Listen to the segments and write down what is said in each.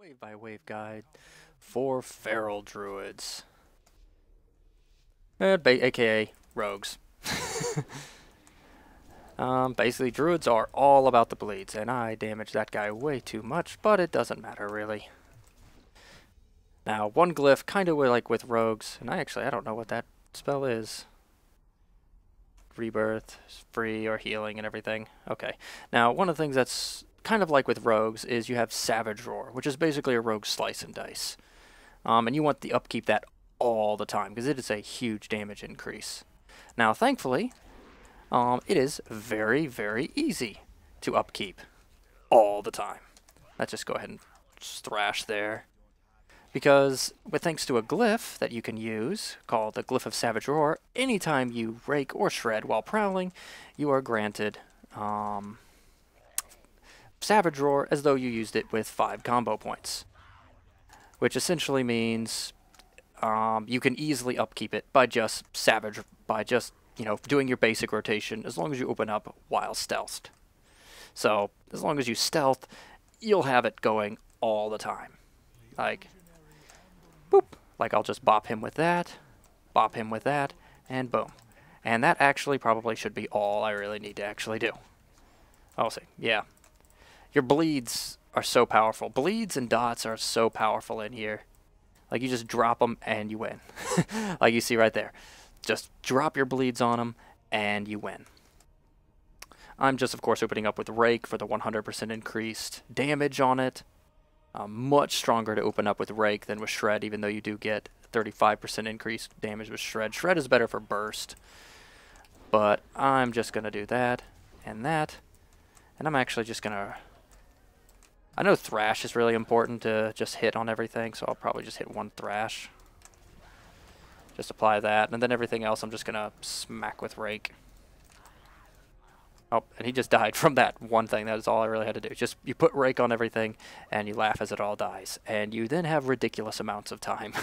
Wave by wave guide for feral druids, aka rogues. Basically, druids are all about the bleeds, and I damaged that guy way too much, but it doesn't matter really. Now, one glyph, kind of like with rogues, and I don't know what that spell is. Rebirth, free, or healing and everything. Okay. Now, one of the things that's kind of like with rogues is you have Savage Roar, which is basically a rogue slice and dice. And you want the upkeep that all the time, because it is a huge damage increase. Now, thankfully, it is very, very easy to upkeep all the time. Let's just go ahead and thrash there. Because, thanks to a glyph that you can use, called the Glyph of Savage Roar, anytime you rake or shred while prowling, you are granted Savage Roar as though you used it with 5 combo points. Which essentially means you can easily upkeep it by just doing your basic rotation as long as you open up while stealthed. So, as long as you stealth, you'll have it going all the time. Like, boop. Like, I'll just bop him with that, and boom. And that actually probably should be all I really need to actually do. I'll see. Yeah. Your bleeds are so powerful. Bleeds and dots are so powerful in here. Like, you just drop them and you win. Like you see right there. Just drop your bleeds on them and you win. I'm just, of course, opening up with Rake for the 100% increased damage on it. Much stronger to open up with Rake than with Shred, even though you do get 35% increased damage with Shred. Shred is better for burst. But I'm just going to do that and that. And I'm actually just going to... I know Thrash is really important to just hit on everything, so I'll probably just hit one Thrash. Just apply that, and then everything else I'm just going to smack with Rake. Oh, and he just died from that one thing. That is all I really had to do. Just, you put Rake on everything, and you laugh as it all dies. And you then have ridiculous amounts of time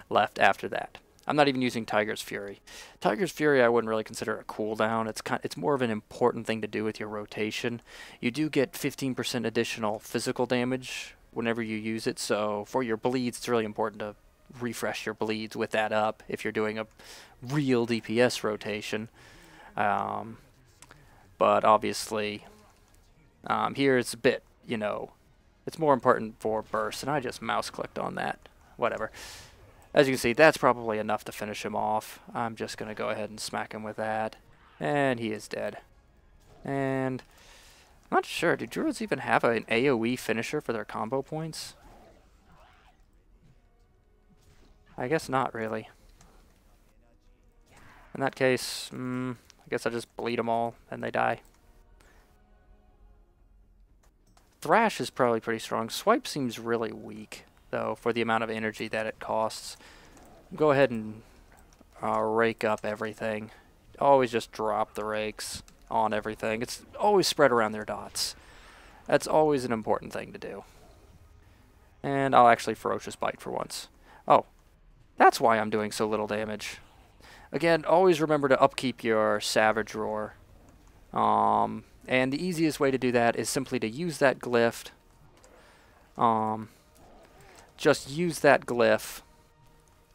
left after that. I'm not even using Tiger's Fury. Tiger's Fury I wouldn't really consider a cooldown. It's more of an important thing to do with your rotation. You do get 15% additional physical damage whenever you use it, so for your bleeds it's really important to refresh your bleeds with that up if you're doing a real DPS rotation. But obviously here it's a bit, it's more important for burst, and I just mouse clicked on that. Whatever. As you can see, that's probably enough to finish him off. I'm just going to go ahead and smack him with that. And he is dead. And I'm not sure, do druids even have an AoE finisher for their combo points? I guess not really. In that case, I guess I just bleed them all and they die. Thrash is probably pretty strong. Swipe seems really weak, though, for the amount of energy that it costs. Go ahead and rake up everything. Always just drop the rakes on everything. It's always spread around their dots. That's always an important thing to do. And I'll actually Ferocious Bite for once. Oh, that's why I'm doing so little damage. Again, always remember to upkeep your Savage Roar. And the easiest way to do that is simply to use that glyph. Just use that glyph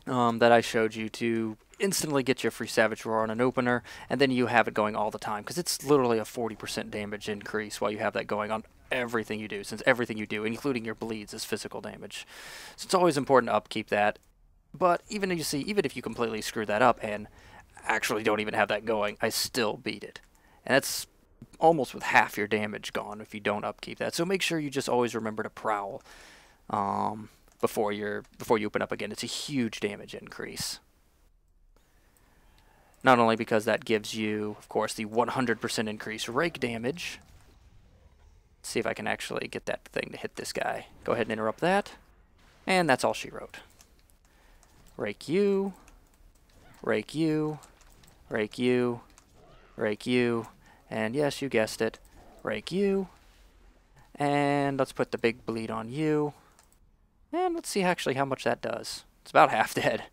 that I showed you to instantly get your free Savage Roar on an opener, and then you have it going all the time, because it's literally a 40% damage increase while you have that going on everything you do, since everything you do, including your bleeds, is physical damage. So it's always important to upkeep that. But even if you completely screw that up and actually don't even have that going, I still beat it. And that's almost with half your damage gone if you don't upkeep that. So make sure you just always remember to prowl before you open up again. It's a huge damage increase. Not only because that gives you, of course, the 100% increased rake damage. Let's see if I can actually get that thing to hit this guy. Go ahead and interrupt that. And that's all she wrote. Rake you, rake you, rake you, rake you, and yes, you guessed it, rake you, and let's put the big bleed on you, and let's see actually how much that does. It's about half dead,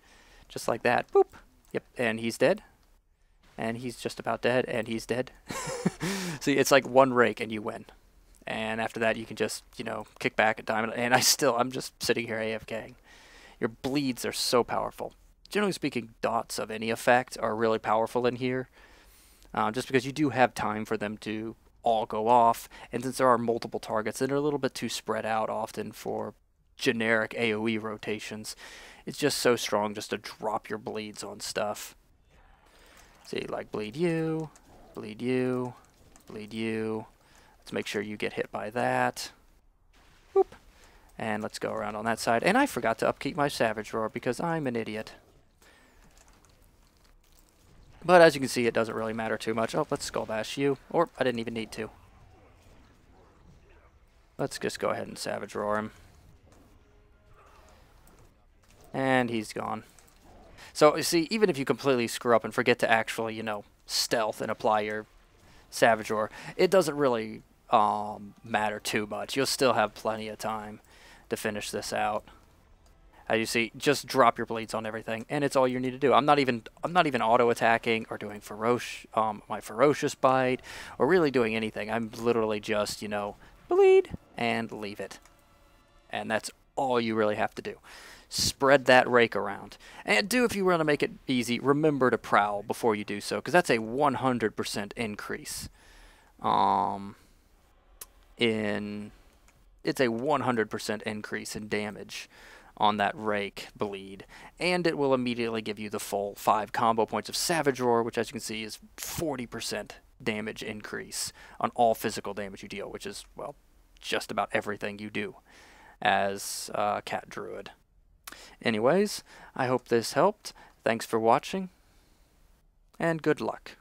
just like that, boop, yep, and he's dead, and he's just about dead, and he's dead. See, it's like one rake and you win. And after that, you can just, you know, kick back at time. And I'm just sitting here AFKing. Your bleeds are so powerful. Generally speaking, dots of any effect are really powerful in here. Just because you do have time for them to all go off. And since there are multiple targets that are a little bit too spread out often for generic AoE rotations, it's just so strong just to drop your bleeds on stuff. See, like bleed you, bleed you, bleed you. Let's make sure you get hit by that. Boop. And let's go around on that side. And I forgot to upkeep my Savage Roar because I'm an idiot. But as you can see, it doesn't really matter too much. Oh, let's Skull Bash you. Or I didn't even need to. Let's just go ahead and Savage Roar him. And he's gone. So, you see, even if you completely screw up and forget to actually, you know, stealth and apply your Savage Roar, it doesn't really matter too much. You'll still have plenty of time to finish this out. As you see, just drop your bleeds on everything, and it's all you need to do. I'm not even auto attacking or doing my ferocious bite or really doing anything. I'm literally just, you know, bleed and leave it, and that's all you really have to do. Spread that rake around, and if you want to make it easy, remember to prowl before you do so, because that's a 100% increase. It's a 100% increase in damage on that rake bleed, and it will immediately give you the full 5 combo points of Savage Roar, which as you can see is 40% damage increase on all physical damage you deal, which is, well, just about everything you do as Cat Druid. Anyways, I hope this helped. Thanks for watching, and good luck.